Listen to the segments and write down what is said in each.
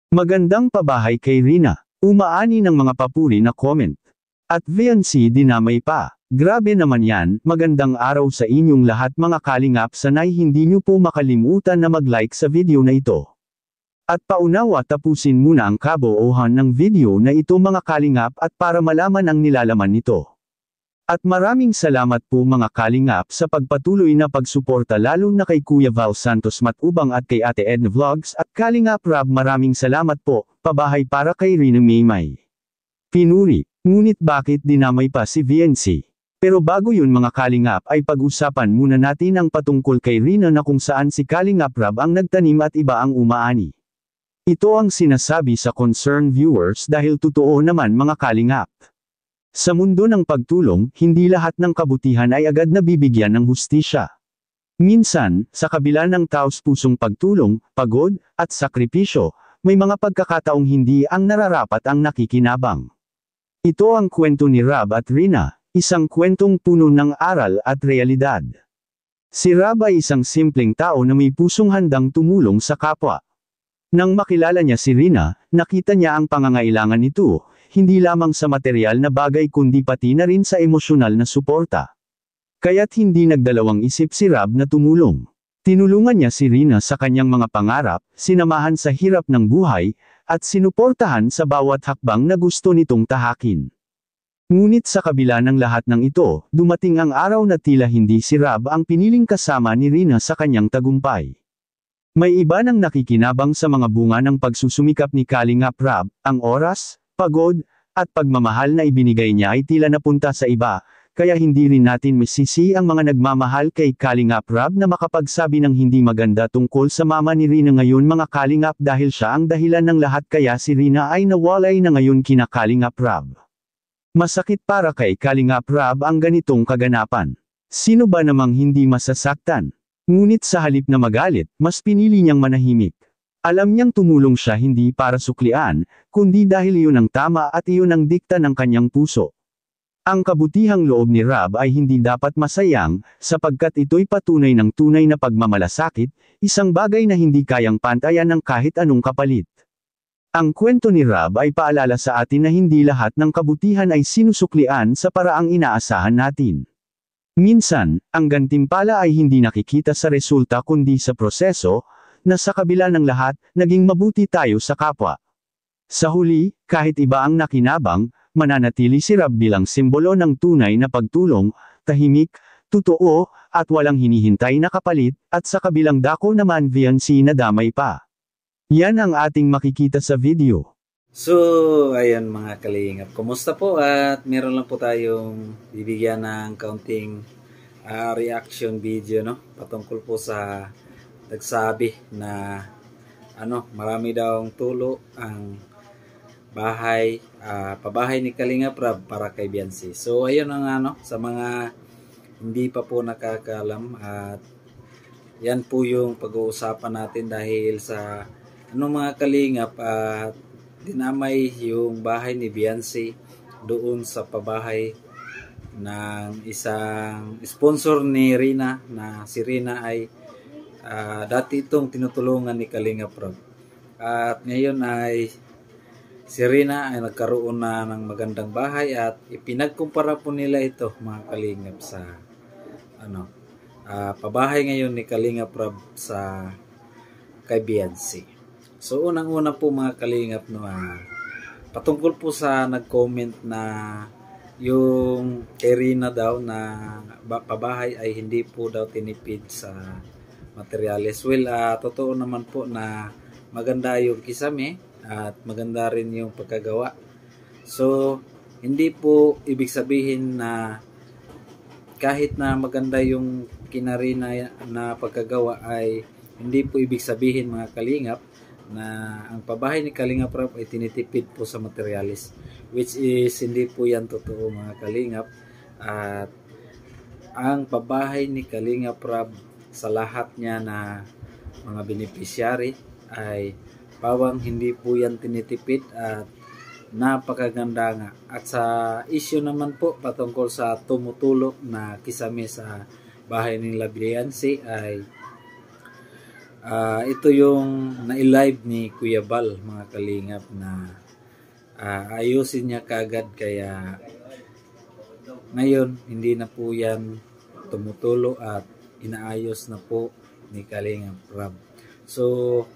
Magandang pabahay kay Rina. Umaani ng mga papuri na comment. At VNC dinamay pa. Grabe naman yan, magandang araw sa inyong lahat mga kalingap, sanay hindi nyo po makalimutan na mag-like sa video na ito. At paunawa tapusin muna ang kabuuhan ng video na ito mga kalingap at para malaman ang nilalaman nito. At maraming salamat po mga kalingap sa pagpatuloy na pagsuporta lalo na kay Kuya Val Santos Matubang at kay Ate Edna Vlogs at Kalingap Rob, maraming salamat po. Pabahay para kay Rina Maymay. Pinuri, ngunit bakit dinamay pa si VNC? Pero bago yun mga kalingap ay pag-usapan muna natin ang patungkol kay Rina na kung saan si Kalingap Rob ang nagtanim at iba ang umaani. Ito ang sinasabi sa concerned viewers dahil totoo naman mga kalingap. Sa mundo ng pagtulong, hindi lahat ng kabutihan ay agad nabibigyan ng hustisya. Minsan, sa kabila ng taos-pusong pagtulong, pagod, at sakripisyo, may mga pagkakataong hindi ang nararapat ang nakikinabang. Ito ang kwento ni Rob at Rina, isang kwentong puno ng aral at realidad. Si Rob ay isang simpleng tao na may pusong handang tumulong sa kapwa. Nang makilala niya si Rina, nakita niya ang pangangailangan nito, hindi lamang sa material na bagay kundi pati na rin sa emosyonal na suporta. Kaya't hindi nagdalawang isip si Rob na tumulong. Tinulungan niya si Rina sa kanyang mga pangarap, sinamahan sa hirap ng buhay, at sinuportahan sa bawat hakbang na gusto nitong tahakin. Ngunit sa kabila ng lahat ng ito, dumating ang araw na tila hindi si Rob ang piniling kasama ni Rina sa kanyang tagumpay. May iba nang nakikinabang sa mga bunga ng pagsusumikap ni Kalingap Rob, ang oras, pagod, at pagmamahal na ibinigay niya ay tila napunta sa iba, kaya hindi rin natin masisi ang mga nagmamahal kay Kalingap Rob na makapagsabi ng hindi maganda tungkol sa mama ni Rina ngayon mga kalingap dahil siya ang dahilan ng lahat kaya si Rina ay nawalay na ngayon kina Kalingap Rob. Masakit para kay Kalingap Rob ang ganitong kaganapan. Sino ba namang hindi masasaktan? Ngunit sa halip na magalit, mas pinili niyang manahimik. Alam niyang tumulong siya hindi para suklian, kundi dahil iyon ang tama at iyon ang dikta ng kanyang puso. Ang kabutihang loob ni Rob ay hindi dapat masayang, sapagkat ito'y patunay ng tunay na pagmamalasakit, isang bagay na hindi kayang pantayan ng kahit anong kapalit. Ang kwento ni Rob ay paalala sa atin na hindi lahat ng kabutihan ay sinusuklian sa paraang inaasahan natin. Minsan, ang gantimpala ay hindi nakikita sa resulta kundi sa proseso, na sa kabila ng lahat, naging mabuti tayo sa kapwa. Sa huli, kahit iba ang nakinabang, mananatili si Rob bilang simbolo ng tunay na pagtulong, tahimik, totoo, at walang hinihintay na kapalit, at sa kabilang dako naman VNC na damay pa. Yan ang ating makikita sa video. So, ayan mga kalingap, kumusta po at meron lang po tayong bibigyan ng kaunting reaction video, no? Patungkol po sa nagsabi na marami daw ang tulo ang bahay, pabahay ni Kalingap Rob para kay VNC. So ayun ang sa mga hindi pa po nakakaalam, at yan po yung pag-uusapan natin dahil sa mga kalingap at dinamay yung bahay ni VNC doon sa pabahay ng isang sponsor ni Rina, na si Rina ay dati itong tinutulungan ni Kalingap Rob. At ngayon ay si Rina ay nagkaroon na ng magandang bahay at ipinagkumpara po nila ito mga kalingap sa pabahay ngayon ni Kalingap Rob sa kay VNC. So unang-una po mga kalingap, patungkol po sa nag-comment na yung kay Rina daw na pabahay ay hindi po daw tinipid sa materials. Well, totoo naman po na maganda yung kisame at maganda rin yung pagkagawa. So, hindi po ibig sabihin na kahit na maganda yung kinarina na pagkagawa ay hindi po ibig sabihin mga kalingap na ang pabahay ni Kalingap Rob ay tinitipid po sa materials. Which is hindi po yan totoo mga kalingap. At ang pabahay ni Kalingap Rob sa lahat niya na mga beneficiary ay pawang hindi po yan tinitipid at napakaganda nga. At sa issue naman po patungkol sa tumutulong na kisame sa bahay ng VNC ay Ito yung na-live ni Kuya Bal, mga kalingap, na ayusin niya kagad, kaya ngayon hindi na po yan tumutulo at inaayos na po ni Kalingap Rab. So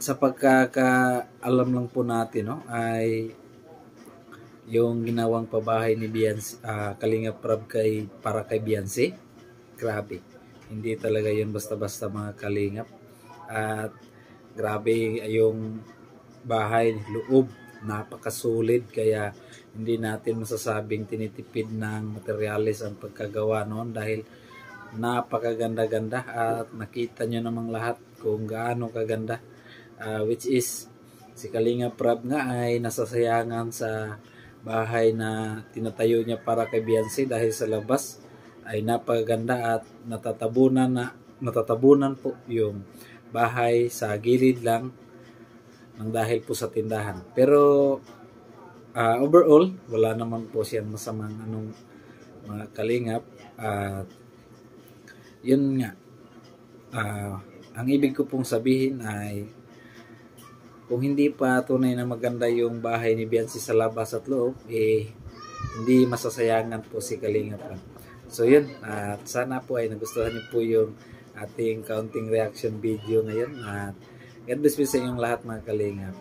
sa pagkakaalam lang po natin, no, ay yung ginawang pabahay ni Kalingap Rab para kay Beyonce, grabe, hindi talaga yun basta-basta, mga kalingap. At grabe yung bahay, loob, napakasolid, kaya hindi natin masasabing tinitipid ng materyales ang pagkagawa noon, dahil napakaganda-ganda at nakita nyo namang lahat kung gaano kaganda, which is si Kalingap Rab nga ay nasasayangan sa bahay na tinatayo niya para kay Beyonce, dahil sa labas ay napakaganda at natatabunan po yung bahay sa gilid lang ng dahil po sa tindahan. Pero overall, wala naman po siyang masamang mga kalingap. At yun nga, ang ibig ko pong sabihin ay kung hindi pa tunay na maganda yung bahay ni Beyonce sa labas at loob, hindi masasayangan po si Kalingap. So yun, at sana po ay nagustuhan niyo po yung ating counting reaction video ngayon, at God bless po sa inyong lahat, mga kalingap.